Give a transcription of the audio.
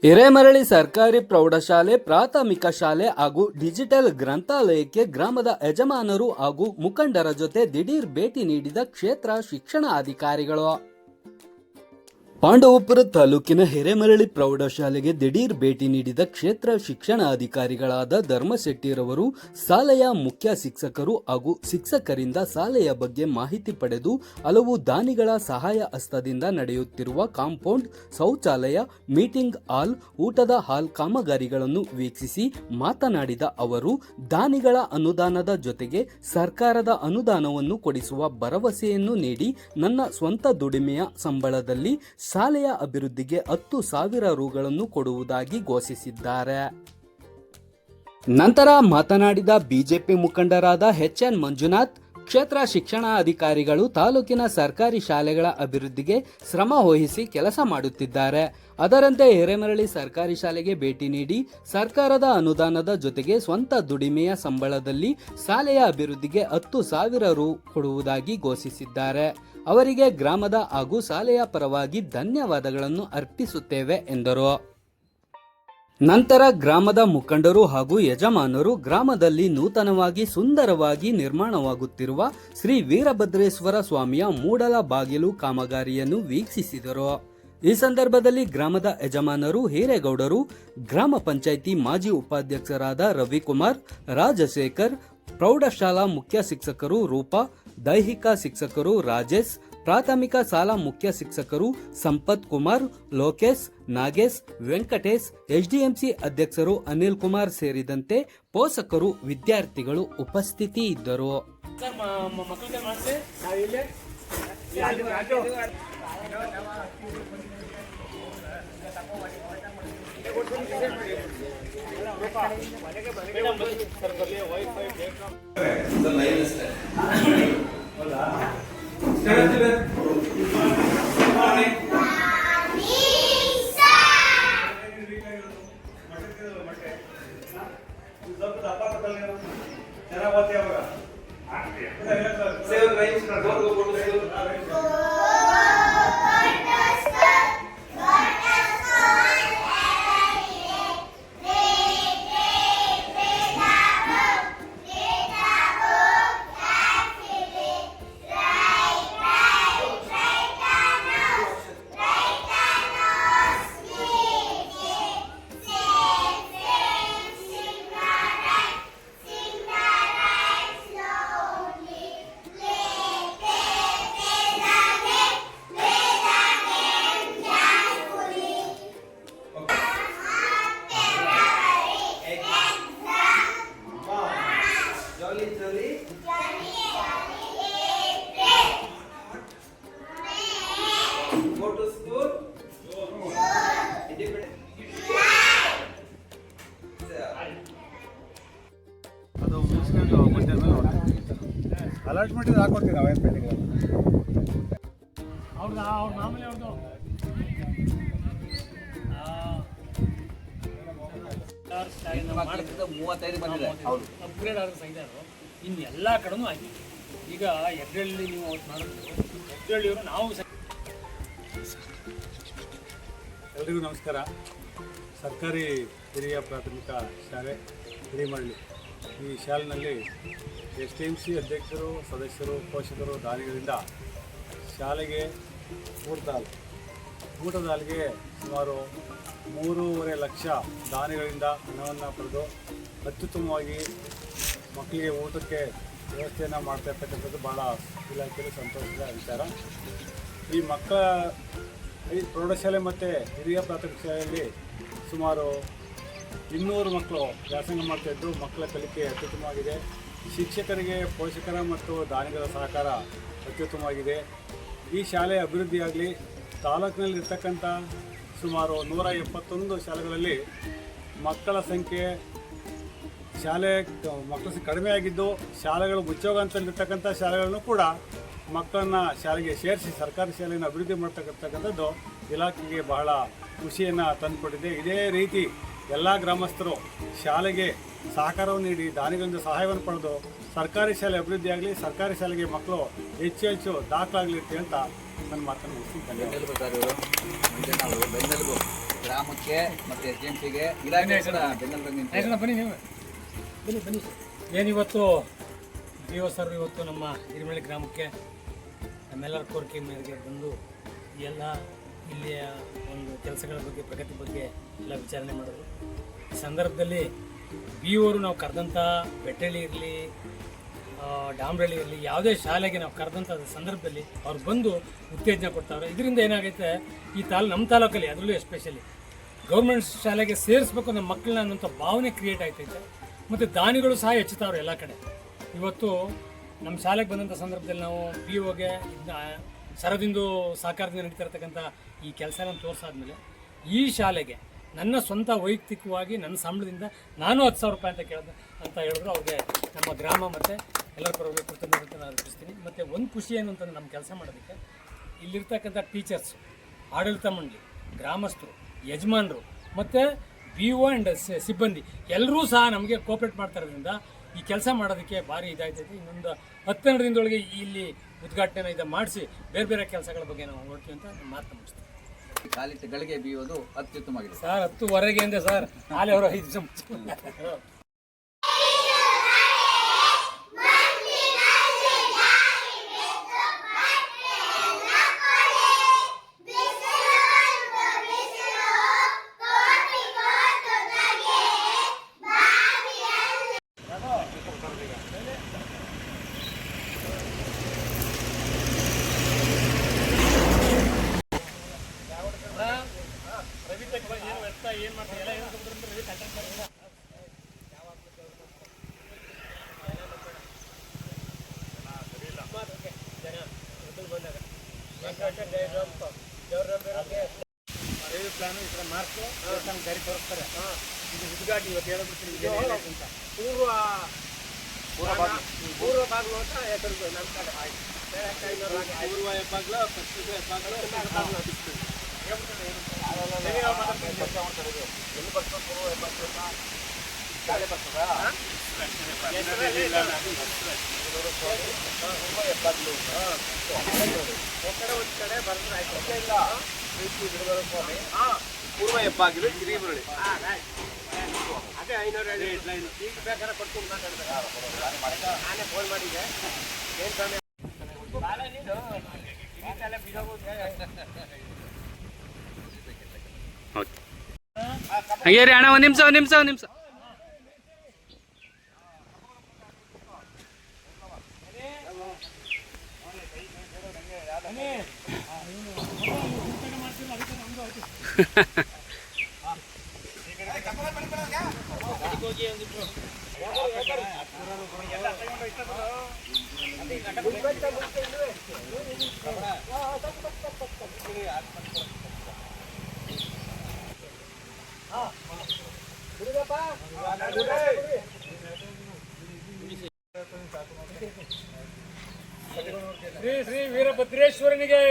ಹಿರೇಮರಳಿ ಸರ್ಕಾರಿ ಪ್ರೌಢಶಾಲೆ ಪ್ರಾಥಮಿಕ ಶಾಲೆ ಹಾಗೂ ಡಿಜಿಟಲ್ ಗ್ರಂಥಾಲಯಕ್ಕೆ ಗ್ರಾಮದ ಯಜಮಾನರು ಹಾಗೂ ಮುಖಂಡರ ಜೊತೆ ದಿಢೀರ್ ಭೇಟಿ ನೀಡಿದ ಕ್ಷೇತ್ರ ಶಿಕ್ಷಣಾಧಿಕಾರಿಗಳು. ಪಾಂಡವಪುರ ತಾಲೂಕಿನ ಹಿರೇಮರಳಿ ಪ್ರೌಢಶಾಲೆಗೆ ದಿಢೀರ್ ಭೇಟಿ ನೀಡಿದ ಕ್ಷೇತ್ರ ಶಿಕ್ಷಣಾಧಿಕಾರಿಗಳಾದ ಧರ್ಮಶೆಟ್ಟಿರವರು ಶಾಲೆಯ ಮುಖ್ಯ ಶಿಕ್ಷಕರು ಹಾಗೂ ಶಿಕ್ಷಕರಿಂದ ಶಾಲೆಯ ಬಗ್ಗೆ ಮಾಹಿತಿ ಪಡೆದು ಹಲವು ದಾನಿಗಳ ಸಹಾಯ ಹಸ್ತದಿಂದ ನಡೆಯುತ್ತಿರುವ ಕಾಂಪೌಂಡ್, ಶೌಚಾಲಯ, ಮೀಟಿಂಗ್ ಹಾಲ್, ಊಟದ ಹಾಲ್ ಕಾಮಗಾರಿಗಳನ್ನು ವೀಕ್ಷಿಸಿ ಮಾತನಾಡಿದ ಅವರು, ದಾನಿಗಳ ಅನುದಾನದ ಜೊತೆಗೆ ಸರ್ಕಾರದ ಅನುದಾನವನ್ನು ಕೊಡಿಸುವ ಭರವಸೆಯನ್ನು ನೀಡಿ ನನ್ನ ಸ್ವಂತ ದುಡಿಮೆಯ ಸಂಬಳದಲ್ಲಿ ಶಾಲೆಯ ಅಭಿವೃದ್ಧಿಗೆ 10,000 ರುಗಳನ್ನು ಕೊಡುವುದಾಗಿ ಘೋಷಿಸಿದ್ದಾರೆ. ನಂತರ ಮಾತನಾಡಿದ ಬಿಜೆಪಿ ಮುಖಂಡರಾದ ಎನ್ ಮಂಜುನಾಥ್, ಕ್ಷೇತ್ರ ಶಿಕ್ಷಣಾಧಿಕಾರಿಗಳು ತಾಲೂಕಿನ ಸರ್ಕಾರಿ ಶಾಲೆಗಳ ಅಭಿವೃದ್ಧಿಗೆ ಶ್ರಮ ವಹಿಸಿ ಕೆಲಸ ಮಾಡುತ್ತಿದ್ದಾರೆ. ಅದರಂತೆ ಹಿರೇಮರಳಿ ಸರ್ಕಾರಿ ಶಾಲೆಗೆ ಭೇಟಿ ನೀಡಿ ಸರ್ಕಾರದ ಅನುದಾನದ ಜೊತೆಗೆ ಸ್ವಂತ ದುಡಿಮೆಯ ಸಂಬಳದಲ್ಲಿ ಶಾಲೆಯ ಅಭಿವೃದ್ಧಿಗೆ 10,000 ರು ಕೊಡುವುದಾಗಿ ಘೋಷಿಸಿದ್ದಾರೆ. ಅವರಿಗೆ ಗ್ರಾಮದ ಹಾಗೂ ಶಾಲೆಯ ಪರವಾಗಿ ಧನ್ಯವಾದಗಳನ್ನು ಅರ್ಪಿಸುತ್ತೇವೆ ಎಂದರು. ನಂತರ ಗ್ರಾಮದ ಮುಖಂಡರು ಹಾಗೂ ಯಜಮಾನರು ಗ್ರಾಮದಲ್ಲಿ ನೂತನವಾಗಿ ಸುಂದರವಾಗಿ ನಿರ್ಮಾಣವಾಗುತ್ತಿರುವ ಶ್ರೀ ವೀರಭದ್ರೇಶ್ವರ ಸ್ವಾಮಿಯ ಮೂಡಲ ಬಾಗಿಲು ಕಾಮಗಾರಿಯನ್ನು ವೀಕ್ಷಿಸಿದರು. ಈ ಸಂದರ್ಭದಲ್ಲಿ ಗ್ರಾಮದ ಯಜಮಾನರು ಹಿರೇಗೌಡರು, ಗ್ರಾಮ ಪಂಚಾಯಿತಿ ಮಾಜಿ ಉಪಾಧ್ಯಕ್ಷರಾದ ರವಿಕುಮಾರ್, ರಾಜಶೇಖರ್, ಪ್ರೌಢಶಾಲಾ ಮುಖ್ಯ ಶಿಕ್ಷಕರು ರೂಪಾ, ದೈಹಿಕ ಶಿಕ್ಷಕರು ರಾಜೇಶ್, ಪ್ರಾಥಮಿಕ ಶಾಲಾ ಮುಖ್ಯ ಶಿಕ್ಷಕರು ಸಂಪತ್ ಕುಮಾರ್, ಲೋಕೇಶ್, ನಾಗೇಶ್, ವೆಂಕಟೇಶ್, ಎಸ್ಡಿಎಂಸಿ ಅಧ್ಯಕ್ಷರು ಅನಿಲ್ ಕುಮಾರ್ ಸೇರಿದಂತೆ ಪೋಷಕರು, ವಿದ್ಯಾರ್ಥಿಗಳು ಉಪಸ್ಥಿತಿ ಇದ್ದರು. ಅದು ಮುಗಿಸ್ಕೊಂಡು ಮಧ್ಯಾಹ್ನ ಅಲಾಟ್ಮೆಂಟ್ ಹಾಕೊಡ್ತೀವಿ ನಾವೇನು ಪೆಂಡಿಂಗ್ ಅವ್ರದ್ದು ಅವ್ರ ಮಾಮೂಲಿ ಅವ್ರದ್ದು ಅಪ್ಗ್ರೇಡ್ ಆದ್ರೆ ಸೈದಾರು ಇನ್ನು ಎಲ್ಲ ಕಡೆನೂ ಆಗಿದೆ. ಈಗ ಎಡ್ರಳ್ಳಿ ನೀವು ಅವತ್ತು ಮಾಡಿದ್ರು ಎಡ್ರಳ್ಳಿಯವರು ನಾವು ಎಲ್ರಿಗೂ ನಮಸ್ಕಾರ. ಸರ್ಕಾರಿ ಹಿರಿಯ ಪ್ರಾಥಮಿಕ ಶಾಲೆ ಹಿರೇಮರಳಿ, ಈ ಶಾಲೆಯಲ್ಲಿ STMC ಅಧ್ಯಕ್ಷರು, ಸದಸ್ಯರು, ಪೋಷಕರು, ದಾನಿಗಳಿಂದ ಶಾಲೆಗೆ ಊಟದ ಹಾಲಿಗೆ ಸುಮಾರು 3.5 ಲಕ್ಷ ದಾನಿಗಳಿಂದ ಹಣವನ್ನು ಪಡೆದು ಅತ್ಯುತ್ತಮವಾಗಿ ಮಕ್ಕಳಿಗೆ ಊಟಕ್ಕೆ ವ್ಯವಸ್ಥೆಯನ್ನು ಮಾಡ್ತಾ ಇರ್ತಕ್ಕಂಥದ್ದು ಭಾಳ ಇಲಾಖೆಯಲ್ಲಿ ಸಂತೋಷದ ವಿಚಾರ. ಈ ಮಕ್ಕಳ ಈ ಪ್ರೌಢಶಾಲೆ ಮತ್ತು ಹಿರಿಯ ಪ್ರಾಥಮಿಕ ಶಾಲೆಯಲ್ಲಿ ಸುಮಾರು 200 ಮಕ್ಕಳು ವ್ಯಾಸಂಗ ಮಾಡ್ತಾಯಿದ್ದು ಮಕ್ಕಳ ಕಲಿಕೆ ಅತ್ಯುತ್ತಮವಾಗಿದೆ. ಶಿಕ್ಷಕರಿಗೆ, ಪೋಷಕರ ಮತ್ತು ದಾನಿಗಳ ಸಹಕಾರ ಅತ್ಯುತ್ತಮವಾಗಿದೆ. ಈ ಶಾಲೆ ಅಭಿವೃದ್ಧಿಯಾಗಲಿ. ತಾಲೂಕಿನಲ್ಲಿರ್ತಕ್ಕಂಥ ಸುಮಾರು 171 ಶಾಲೆಗಳಲ್ಲಿ ಮಕ್ಕಳ ಸಂಖ್ಯೆ ಕಡಿಮೆಯಾಗಿದ್ದು ಶಾಲೆಗಳು ಮುಚ್ಚೋಗಂತಲ್ಲಿರ್ತಕ್ಕಂಥ ಶಾಲೆಗಳನ್ನು ಕೂಡ ಮಕ್ಕಳನ್ನು ಶಾಲೆಗೆ ಸೇರಿಸಿ ಸರ್ಕಾರಿ ಶಾಲೆಯನ್ನು ಅಭಿವೃದ್ಧಿ ಮಾಡ್ತಕ್ಕಂಥದ್ದು ಇಲಾಖೆಗೆ ಬಹಳ ಖುಷಿಯನ್ನು ತಂದುಕೊಟ್ಟಿದೆ. ಇದೇ ರೀತಿ ಎಲ್ಲ ಗ್ರಾಮಸ್ಥರು ಶಾಲೆಗೆ ಸಹಕಾರವನ್ನು ನೀಡಿ ದಾನಿಗಳಿಂದ ಸಹಾಯವನ್ನು ಪಡೆದು ಸರ್ಕಾರಿ ಶಾಲೆ ಅಭಿವೃದ್ಧಿಯಾಗಲಿ, ಸರ್ಕಾರಿ ಶಾಲೆಗೆ ಮಕ್ಕಳು ಹೆಚ್ಚು ದಾಖಲಾಗಲಿ ಅಂತ ನನ್ನ ಮಾತನ್ನು ಮುಗಿಸ್ತೀನಿ. ಗ್ರಾಮಕ್ಕೆ ಮತ್ತು SDMCಗೆ ಇಲಾಖೆ ಕೂಡ ಬೆನ್ನೆಲುಬಾಗಿ ನಿಂತಿದೆ. ಬನ್ನಿ ನೀವು ಬನ್ನಿ ಏನಿವತ್ತು ಬಿ ಒ ಸರ್ ಇವತ್ತು ನಮ್ಮ ಹಿರಿಮಳ್ಳಿ ಗ್ರಾಮಕ್ಕೆ ನಮ್ಮೆಲ್ಲರ ಕೋರಿಕೆ ಮೇರೆಗೆ ಬಂದು ಎಲ್ಲ ಇಲ್ಲಿಯ ಒಂದು ಕೆಲಸಗಳ ಬಗ್ಗೆ ಪ್ರಗತಿ ಬಗ್ಗೆ ಎಲ್ಲ ವಿಚಾರಣೆ ಮಾಡಿದ್ರು. ಈ ಸಂದರ್ಭದಲ್ಲಿ ಬಿ ಒರು ನಾವು ಕರೆದಂಥ ಬೆಟ್ಟಳ್ಳಿ ಇರಲಿ ಡಾಂಬ್ರಳ್ಳಿ ಇರಲಿ ಯಾವುದೇ ಶಾಲೆಗೆ ನಾವು ಕರೆದಂಥ ಸಂದರ್ಭದಲ್ಲಿ ಅವ್ರು ಬಂದು ಉತ್ತೇಜನ ಕೊಡ್ತಾವ್ರೆ. ಇದರಿಂದ ಏನಾಗೈತೆ ಈ ನಮ್ಮ ತಾಲೂಕಲ್ಲಿ ಅದರಲ್ಲೂ ಎಸ್ಪೆಷಲಿ ಗೌರ್ಮೆಂಟ್ ಶಾಲೆಗೆ ಸೇರಿಸ್ಬೇಕು ನಮ್ಮ ಮಕ್ಕಳನ್ನ ಅನ್ನೋಂಥ ಭಾವನೆ ಕ್ರಿಯೇಟ್ ಆಯ್ತೈತೆ. ಮತ್ತು ದಾನಿಗಳು ಸಹ ಹೆಚ್ಚುತ್ತವ್ರೆ ಎಲ್ಲ ಕಡೆ. ಇವತ್ತು ನಮ್ಮ ಶಾಲೆಗೆ ಬಂದಂಥ ಸಂದರ್ಭದಲ್ಲಿ ನಾವು ಬಿ ಒಗೆ ಸರದಿಂದು ಸಹಕಾರದಿಂದ ನಡೀತಿರ್ತಕ್ಕಂಥ ಈ ಕೆಲಸನ ತೋರಿಸಾದ್ಮೇಲೆ ಈ ಶಾಲೆಗೆ ನನ್ನ ಸ್ವಂತ ವೈಯಕ್ತಿಕವಾಗಿ ನನ್ನ ಸಂಬಳದಿಂದ ನಾನು 10,000 ರೂಪಾಯಿ ಅಂತ ಹೇಳಿದ್ರು. ಅವ್ರಿಗೆ ನಮ್ಮ ಗ್ರಾಮ ಮತ್ತು ಎಲ್ಲರ ಪರವಾಗಿ ಕೃತಜ್ಞತೆ ನಾನು ಅರ್ಪಿಸ್ತೀನಿ. ಮತ್ತು ಒಂದು ಖುಷಿ ಏನು ಅಂತಂದ್ರೆ ನಮ್ಮ ಕೆಲಸ ಮಾಡೋದಕ್ಕೆ ಇಲ್ಲಿರ್ತಕ್ಕಂಥ ಟೀಚರ್ಸ್, ಆಡಳಿತ ಮಂಡಳಿ, ಗ್ರಾಮಸ್ಥರು, ಯಜಮಾನರು ಮತ್ತು ಬಿ ಒ ಆ್ಯಂಡ್ ಸಿಬ್ಬಂದಿ ಎಲ್ಲರೂ ಸಹ ನಮಗೆ ಕೋಆಪ್ರೇಟ್ ಮಾಡ್ತಾ ಇರೋದ್ರಿಂದ ಈ ಕೆಲಸ ಮಾಡೋದಕ್ಕೆ ಭಾರಿ ಇದಾಯ್ತೈತೆ. ಇನ್ನೊಂದು 10-12 ದಿನದೊಳಗೆ ಇಲ್ಲಿ ಉದ್ಘಾಟನೆ ಮಾಡಿಸಿ ಬೇರೆ ಬೇರೆ ಕೆಲಸಗಳ ಬಗ್ಗೆ ನಾವು ನೋಡ್ತೀವಿ ಅಂತ ಮಾತು ಮುಗಿಸ್ತೀವಿ. ಕಾಲಿಟ್ಟ ಗಳಿಗೆ ಬೀಯೋದು ಅತ್ಯುತ್ತಮವಾಗಿದೆ ಸರ್. 10:15 ಅಂದೆ ಸರ್, ಹಾಲೆ ಅವರು 5 ನಿಮಿಷ. ಪ್ಲಾನ್ ಈ ಥರ ಮಾರ್ಕ್ಸು ನಮ್ಮ ಗಾಡಿ ತೋರಿಸ್ತಾರೆ. ಇದು ಉದ್ಘಾಟನೆ ಇವತ್ತು ಹೇಳ್ಬಿಡ್ತೀನಿ ಅಂತ ಪೂರ್ವ ಬಾಗಿಲು ಅಂತ ಹೆಸರು ನಮ್ಮ ಕಡೆ ಪೂರ್ವ ಹೆಬ್ಬಾಗ್ಲು ಪಶ್ಚಿಮ ಹೆಬ್ಬಾಗ್ಲು ಎಲ್ಲಿ ಬರ್ತದೆ ಪೂರ್ವ ಹೆಬ್ಬಾಗ್ಲು ಶಾಲೆ ಬರ್ತದ ಪೂರ್ವ ಹೆಬ್ಬಾಗ್ಲು ಒಂದು ಕಡೆ ಬರೆದ್ರೆ ಆಯ್ತು. ಇಲ್ಲ ಪೂರ್ವ ಹೆಬ್ಬಾಗಿಲು ಗಿರಿಮರಳಿ ಅದೇ 500 ಹೆಡ್ಲೈನ್. ಈಗ ಬೇಕಾದ್ರೆ ಕೊಡ್ತೀನಿ ಮಾತಾಡ್ತಾರೆ. ನಾನೇ ಫೋನ್ ಮಾಡಿದ್ದೆ ಏನು ಸಮಯ ಹಂಗೆ ರೀ ಅಣ್ಣ, ಒಂದು ನಿಮಿಷ. ಶ್ರೀ ಶ್ರೀ ವೀರಭದ್ರೇಶ್ವರನಿಗೆ